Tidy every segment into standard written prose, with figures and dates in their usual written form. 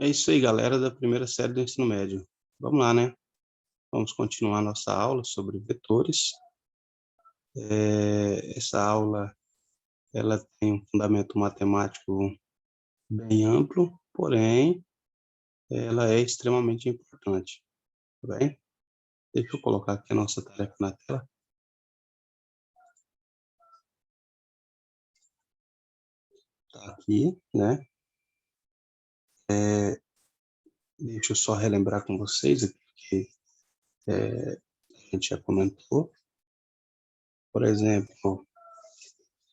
É isso aí, galera da primeira série do ensino médio. Vamos lá, né? Vamos continuar nossa aula sobre vetores. Essa aula, ela tem um fundamento matemático bem amplo, porém, ela é extremamente importante, tá bem? Deixa eu colocar aqui a nossa tarefa na tela. Tá aqui, né? Deixa eu só relembrar com vocês aqui que a gente já comentou. Por exemplo,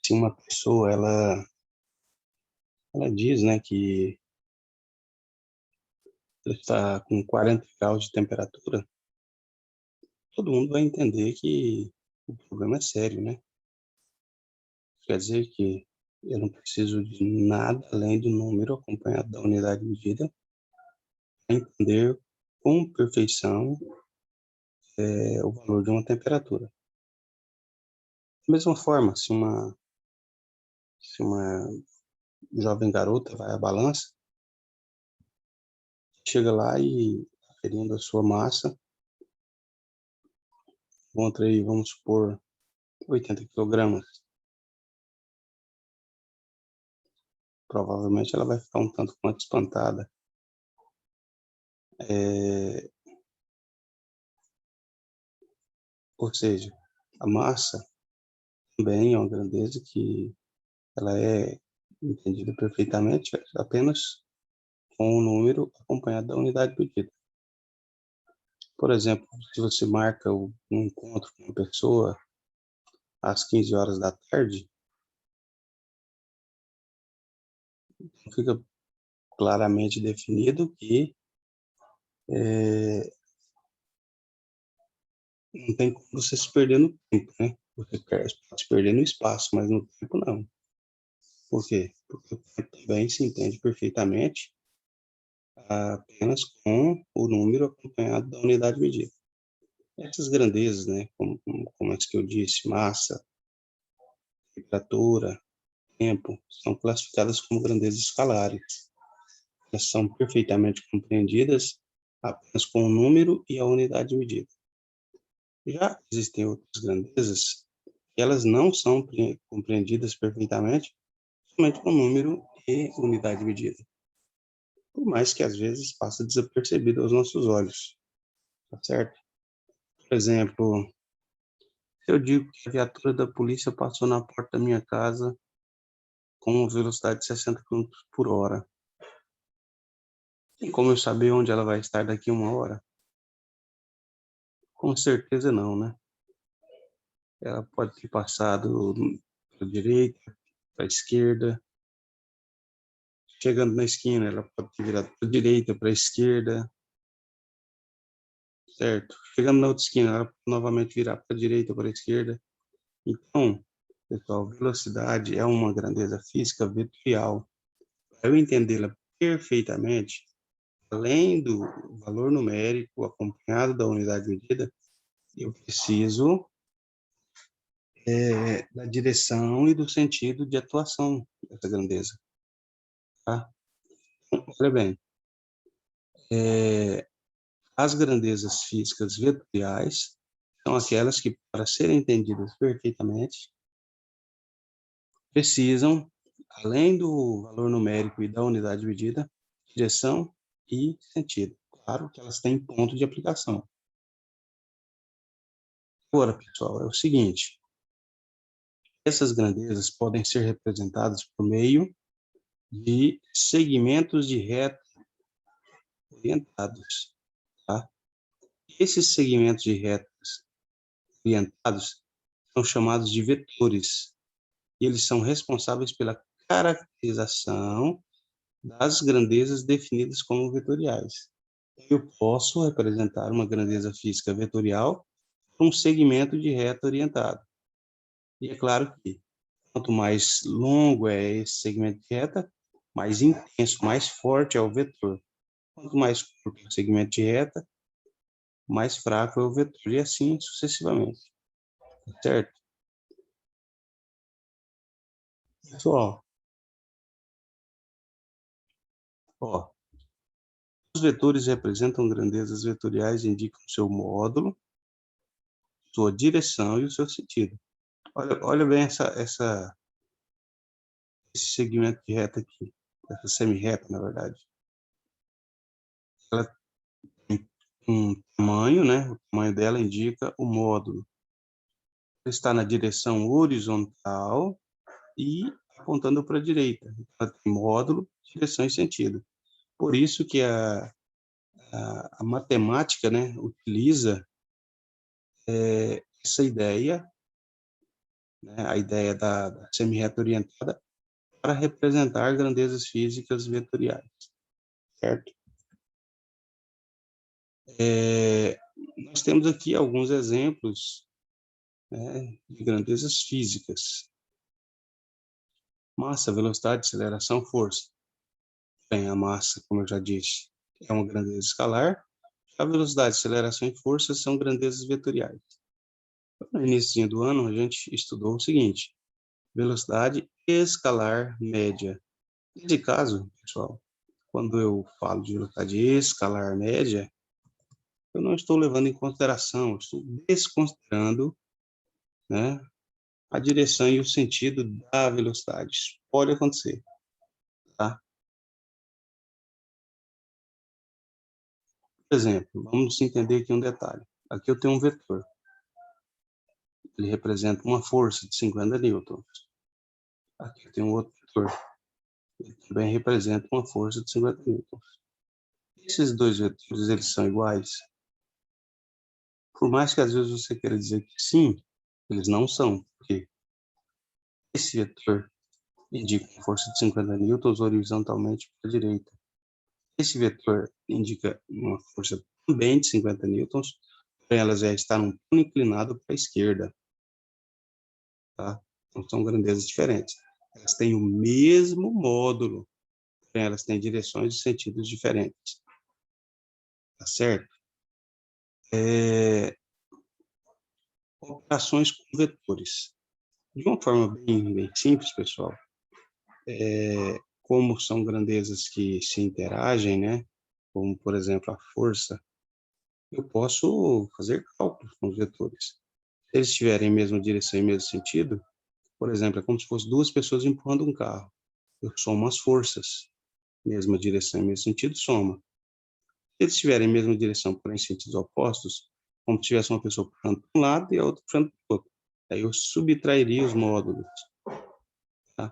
se uma pessoa, ela diz, né, que está com 40 graus de temperatura, todo mundo vai entender que o problema é sério, né? Quer dizer que eu não preciso de nada além do número acompanhado da unidade medida para entender com perfeição o valor de uma temperatura. Da mesma forma, se uma jovem garota vai à balança, chega lá e, aferindo a sua massa, encontra aí, vamos supor, 80 quilogramas. Provavelmente ela vai ficar um tanto quanto espantada. É, ou seja, a massa também é uma grandeza que ela é entendida perfeitamente apenas com o número acompanhado da unidade medida. Por exemplo, se você marca um encontro com uma pessoa às 15 horas da tarde, fica claramente definido que não tem como você se perder no tempo, né? Você pode se perder no espaço, mas no tempo não. Por quê? Porque o tempo também se entende perfeitamente apenas com o número acompanhado da unidade medida. Essas grandezas, né, como é que eu disse, massa, temperatura, tempo, são classificadas como grandezas escalares. Elas são perfeitamente compreendidas apenas com o número e a unidade de medida. Já existem outras grandezas que elas não são compreendidas perfeitamente somente com número e unidade de medida, por mais que às vezes passe desapercebido aos nossos olhos, tá certo? Por exemplo, se eu digo que a viatura da polícia passou na porta da minha casa com uma velocidade de 60 quilômetros por hora, tem como eu saber onde ela vai estar daqui a uma hora? Com certeza não, né? Ela pode ter passado para a direita, para a esquerda. Chegando na esquina, ela pode ter virado para a direita, para a esquerda, certo? Chegando na outra esquina, ela pode novamente virar para a direita, para a esquerda. Então, pessoal, velocidade é uma grandeza física vetorial. Para eu entendê-la perfeitamente, além do valor numérico acompanhado da unidade medida, eu preciso da direção e do sentido de atuação dessa grandeza, tá? Então, olha bem, as grandezas físicas vetoriais são aquelas que, para serem entendidas perfeitamente, precisam, além do valor numérico e da unidade de medida, direção e sentido. Claro que elas têm ponto de aplicação. Agora, pessoal, é o seguinte, essas grandezas podem ser representadas por meio de segmentos de reta orientados, tá? Esses segmentos de retas orientados são chamados de vetores, e eles são responsáveis pela caracterização das grandezas definidas como vetoriais. Eu posso representar uma grandeza física vetorial por um segmento de reta orientado. E é claro que quanto mais longo é esse segmento de reta, mais intenso, mais forte é o vetor. Quanto mais curto é o segmento de reta, mais fraco é o vetor, e assim sucessivamente. Certo? Pessoal, ó, Os vetores representam grandezas vetoriais e indicam seu módulo, sua direção e o seu sentido. Olha bem esse segmento de reta aqui, essa semi-reta, na verdade. Ela tem um tamanho, né? O tamanho dela indica o módulo. Ela está na direção horizontal e apontando para a direita. Ela tem módulo, direção e sentido. Por isso que a matemática, né, utiliza essa ideia, né, a ideia da semi-reta orientada, para representar grandezas físicas vetoriais, certo? Nós temos aqui alguns exemplos, né, de grandezas físicas. Massa, velocidade, aceleração, força. Bem, a massa, como eu já disse, é uma grandeza escalar. A velocidade, aceleração e força são grandezas vetoriais. No início do ano, a gente estudou o seguinte: velocidade escalar média. Nesse caso, pessoal, quando eu falo de velocidade escalar média, eu não estou levando em consideração, estou desconsiderando, né, a direção e o sentido da velocidade. Isso pode acontecer, tá? Por exemplo, vamos entender aqui um detalhe. Aqui eu tenho um vetor. Ele representa uma força de 50 newtons. Aqui eu tenho um outro vetor. Ele também representa uma força de 50 newtons. Esses dois vetores, eles são iguais? Por mais que às vezes você queira dizer que sim, eles não são, porque esse vetor indica uma força de 50 newtons horizontalmente para a direita. Esse vetor indica uma força também de 50 newtons, porém ela já está num plano inclinado para a esquerda, tá? Então são grandezas diferentes. Elas têm o mesmo módulo, porém elas têm direções e sentidos diferentes, tá certo? Operações com vetores. De uma forma bem simples, pessoal, como são grandezas que se interagem, né? Como, por exemplo, a força, eu posso fazer cálculos com os vetores. Se eles tiverem a mesma direção e mesmo sentido, por exemplo, é como se fossem duas pessoas empurrando um carro. Eu somo as forças, mesma direção e mesmo sentido, soma. Se eles tiverem a mesma direção, porém sentidos opostos, como se tivesse uma pessoa puxando para um lado e a outra puxando para o outro. Aí eu subtrairia os módulos, tá?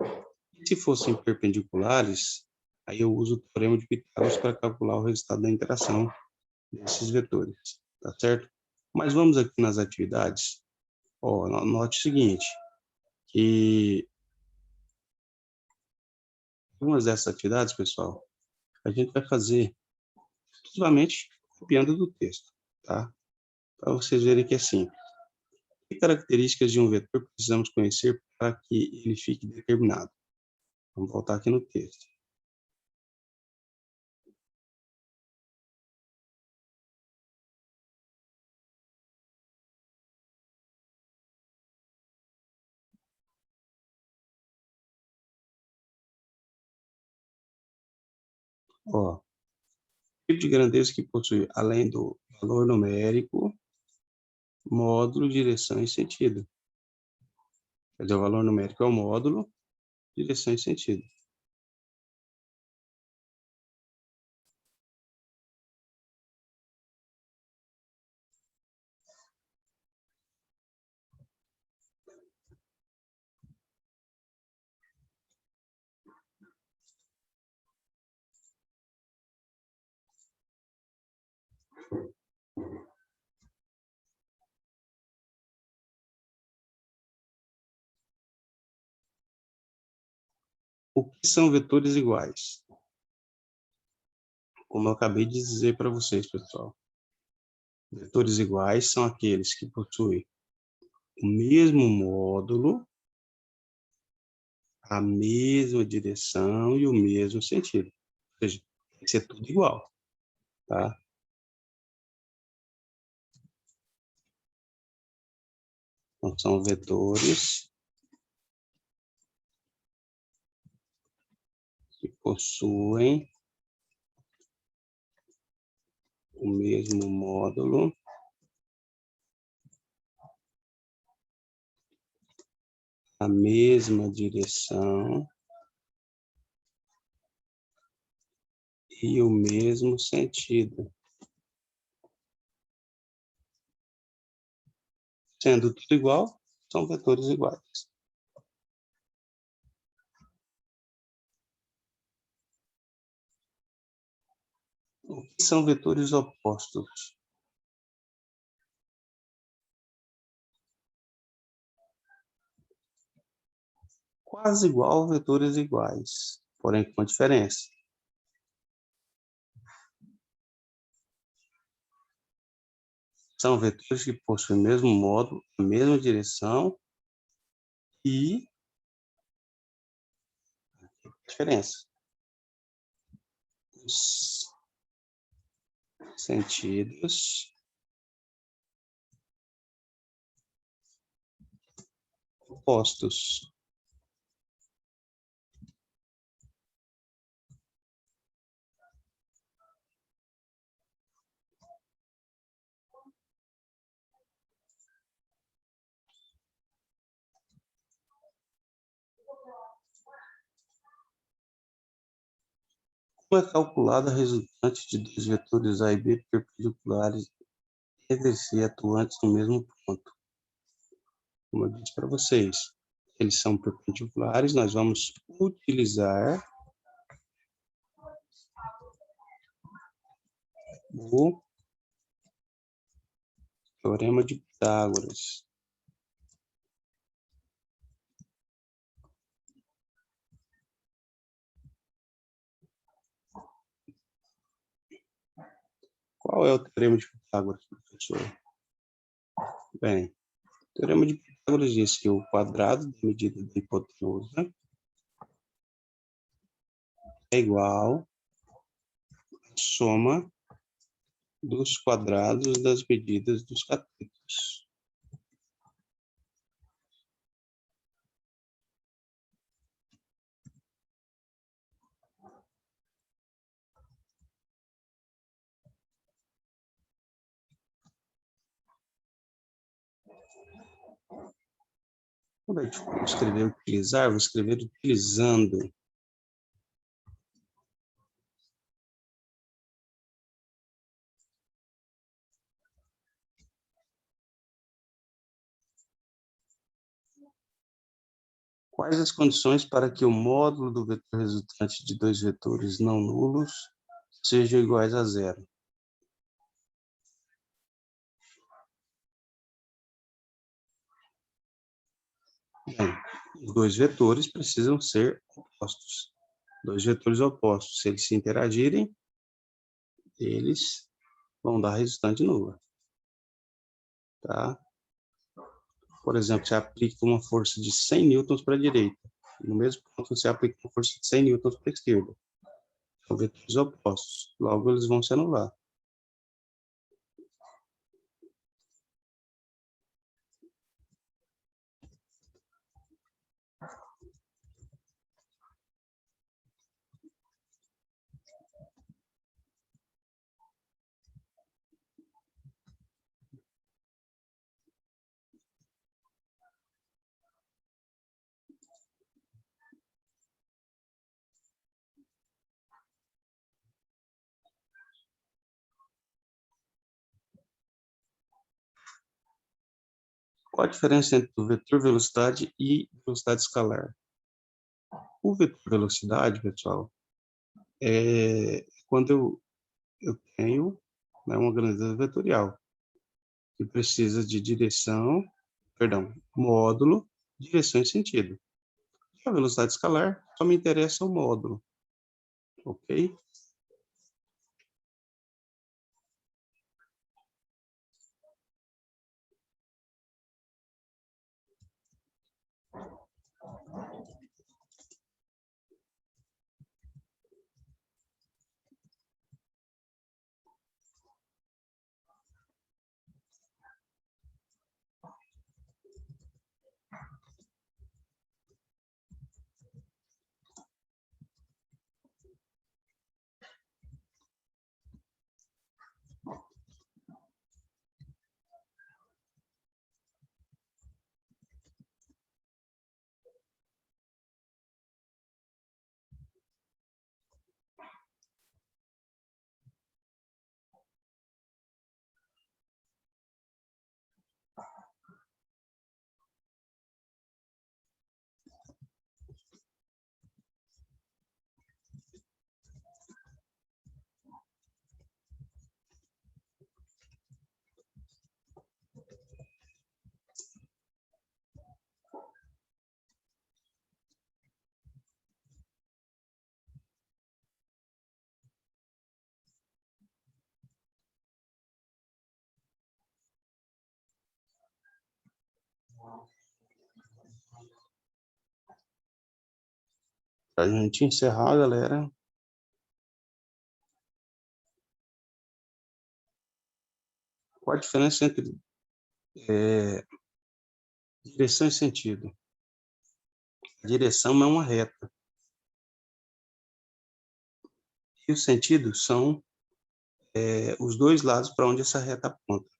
E se fossem perpendiculares, aí eu uso o teorema de Pitágoras para calcular o resultado da interação desses vetores, tá certo? Mas vamos aqui nas atividades. Ó, note o seguinte, que algumas dessas atividades, pessoal, a gente vai fazer exclusivamente copiando do texto, tá? Para vocês verem que é simples. Que características de um vetor precisamos conhecer para que ele fique determinado? Vamos voltar aqui no texto. Ó, tipo de grandeza que possui, além do valor numérico, módulo, direção e sentido. Quer dizer, o valor numérico é o módulo, direção e sentido. O que são vetores iguais? Como eu acabei de dizer para vocês, pessoal. Vetores iguais são aqueles que possuem o mesmo módulo, a mesma direção e o mesmo sentido. Ou seja, tem que ser tudo igual, tá? Então, são vetores que possuem o mesmo módulo a mesma direção e o mesmo sentido. Sendo tudo igual, são vetores iguais. O que são vetores opostos? Quase igual vetores iguais, porém com diferença. São vetores que possuem o mesmo módulo, a mesma direção e diferença. Os sentidos opostos. Como é calculada a resultante de dois vetores A e B perpendiculares entre si atuantes no mesmo ponto? Como eu disse para vocês, eles são perpendiculares, nós vamos utilizar o teorema de Pitágoras. Qual é o teorema de Pitágoras, professor? Bem, o teorema de Pitágoras diz que o quadrado da medida da hipotenusa é igual à soma dos quadrados das medidas dos catetos. Quando eu escrever utilizar, eu vou escrever utilizando. Quais as condições para que o módulo do vetor resultante de dois vetores não nulos sejam iguais a zero? Bem, os dois vetores precisam ser opostos. Dois vetores opostos, se eles se interagirem, eles vão dar resultante nula. Tá? Por exemplo, você aplica uma força de 100 newtons para a direita. No mesmo ponto, você aplica uma força de 100 newtons para a esquerda. São vetores opostos. Logo, eles vão se anular. Qual a diferença entre o vetor velocidade e velocidade escalar? O vetor velocidade, pessoal, é quando eu tenho, né, uma grandeza vetorial que precisa de direção, perdão, módulo, direção e sentido. A velocidade escalar só me interessa o módulo, ok? Para a gente encerrar, galera, qual a diferença entre direção e sentido? A direção é uma reta. E o sentido são os dois lados para onde essa reta aponta.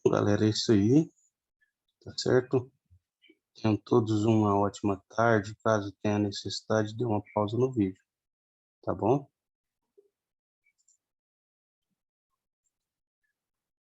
Galera, é isso aí, tá certo? Tenham todos uma ótima tarde. Caso tenha necessidade, dê uma pausa no vídeo, tá bom?